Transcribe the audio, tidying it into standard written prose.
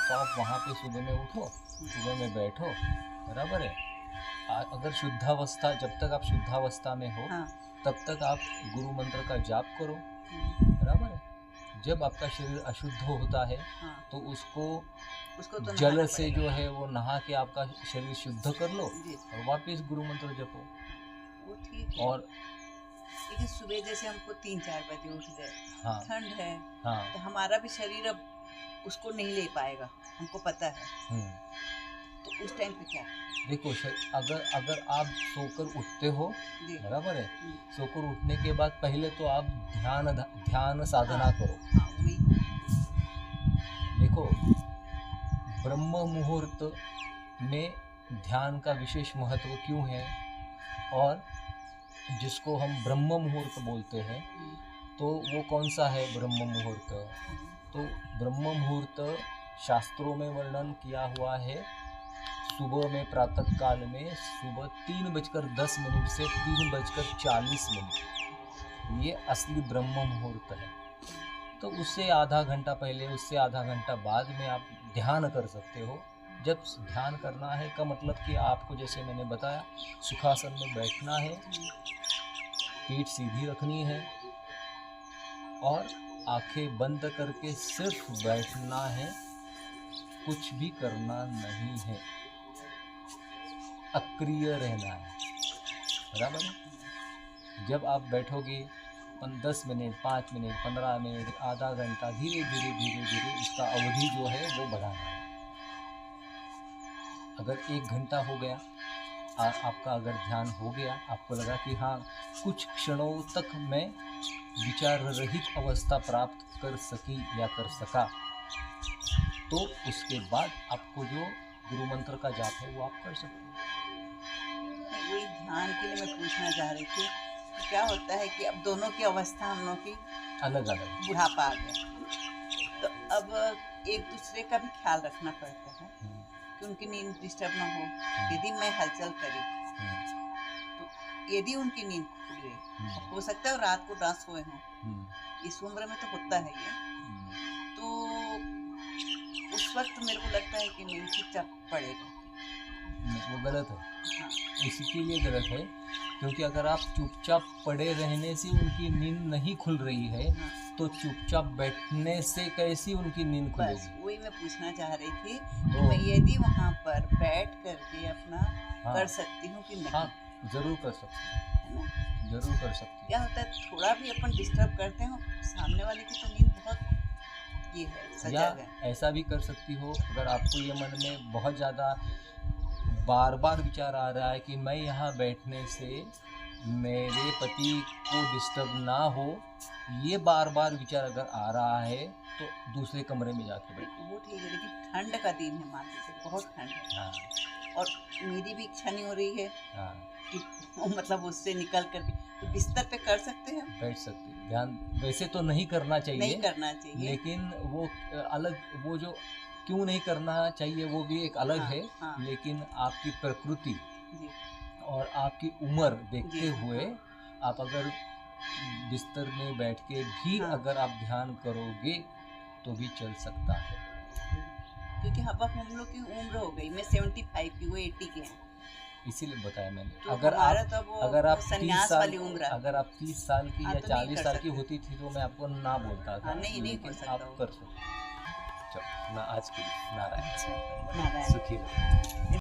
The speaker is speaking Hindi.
तो आप वहाँ पे सुबह में उठो, सुबह में बैठो, बराबर है। अगर शुद्धावस्था, जब तक आप शुद्धावस्था में हो हाँ। तब तक आप गुरु मंत्र का जाप करो, हम्म। बराबर है। जब आपका शरीर अशुद्ध होता है हाँ। तो उसको तो जल नहाना से पड़ेगा। जो है वो नहा के आपका शरीर शुद्ध कर लो जी। और वापस गुरु मंत्र जपो। वो ठीक है। और लेकिन सुबह जैसे हमको 3-4 बजे उठ गए, हाँ ठंड है, हाँ तो हमारा भी शरीर अब उसको नहीं ले पाएगा, हमको पता है। तो उस टाइम पे क्या? देखो अगर अगर आप सोकर उठते हो, जी। बराबर है, सोकर उठने के बाद पहले तो आप ध्यान साधना हाँ। करो। हाँ, वही। देखो, ब्रह्म मुहूर्त में ध्यान का विशेष महत्व क्यों है, और जिसको हम ब्रह्म मुहूर्त बोलते हैं, तो वो कौन सा है ब्रह्म मुहूर्त? तो ब्रह्म मुहूर्त शास्त्रों में वर्णन किया हुआ है सुबह में, प्रातः काल में, सुबह 3:10 से 3:40, ये असली ब्रह्म मुहूर्त है। तो उससे आधा घंटा पहले, उससे आधा घंटा बाद में आप ध्यान कर सकते हो। जब ध्यान करना है का मतलब कि आपको, जैसे मैंने बताया, सुखासन में बैठना है, पीठ सीधी रखनी है और आंखें बंद करके सिर्फ बैठना है, कुछ भी करना नहीं है, अक्रिय रहना है, बराबर है। जब आप बैठोगे 10 मिनट, 5 मिनट, 15 मिनट, आधा घंटा, धीरे धीरे धीरे धीरे इसका अवधि जो है वो बढ़ाना है। अगर 1 घंटा हो गया, आपका अगर ध्यान हो गया, आपको लगा कि हाँ कुछ क्षणों तक मैं विचार रहित अवस्था प्राप्त कर सकी या कर सका, तो उसके बाद आपको जो गुरु मंत्र का जाप है वो आप कर सकते हो। वही ध्यान के लिए मैं पूछना चाह रही थी कि क्या होता है कि अब दोनों की अवस्था हम लोग की अलग अलग, बुढ़ापा आ गया, तो अब एक दूसरे का भी ख्याल रखना पड़ता है कि उनकी नींद डिस्टर्ब ना हो। यदि मैं हलचल करी तो यदि उनकी नींद खुल गई, हो सकता है रात को ना सोए हों, इस उम्र में तो होता है ये, तो उस वक्त मेरे को लगता है कि नींद चुपचाप पड़ेगा। वो गलत है। हाँ। इसके लिए गलत है क्योंकि अगर आप चुपचाप पड़े रहने से उनकी नींद नहीं खुल रही है, तो चुपचाप बैठने से कैसी उनकी नींद खुलेगी? बस वही मैं पूछना चाह रही थी कि मैं यदि वहाँ पर बैठ करके अपना कर सकती हूँ कि नहीं? हाँ, जरूर कर सकती हूँ, है ना? जरूर कर सकती हूँ। क्या होता है, थोड़ा भी अपन डिस्टर्ब करते हो, सामने वाले की तो नींद बहुत ये है, सजग है। ऐसा भी कर सकती हो, अगर आपको ये मन में बहुत ज़्यादा बार बार विचार आ रहा है कि मैं यहाँ बैठने से मेरे पति को डिस्टर्ब ना हो, ये बार बार विचार अगर आ रहा है तो दूसरे कमरे में जाके बैठो। वो ठीक है, लेकिन ठंड का दिन है, मान लीजिए बहुत ठंड है। हाँ। और मेरी भी इच्छा नहीं हो रही है। हाँ। कि मतलब उससे निकल कर तो बिस्तर पे कर सकते हैं, बैठ सकते हैं। ध्यान वैसे तो नहीं करना चाहिए, नहीं करना चाहिए, लेकिन वो अलग, वो जो क्यों नहीं करना चाहिए वो भी एक अलग है। लेकिन आपकी प्रकृति जी। और आपकी उम्र देखते हुए आप अगर बिस्तर में बैठ के भी अगर आप ध्यान करोगे तो भी चल सकता है। क्योंकि अब हम लोग की उम्र हो गई, मैं 75 की, वो 80 के हैं, इसीलिए बताया मैंने। तो अगर आप संन्यास वाली उम्र, अगर आप 30 साल की या 40 साल की होती थी तो मैं आपको ना बोलता था। नहीं कर सकता, आप कर सकते। चलो, ना आज के लिए नारायण सुखी रहो।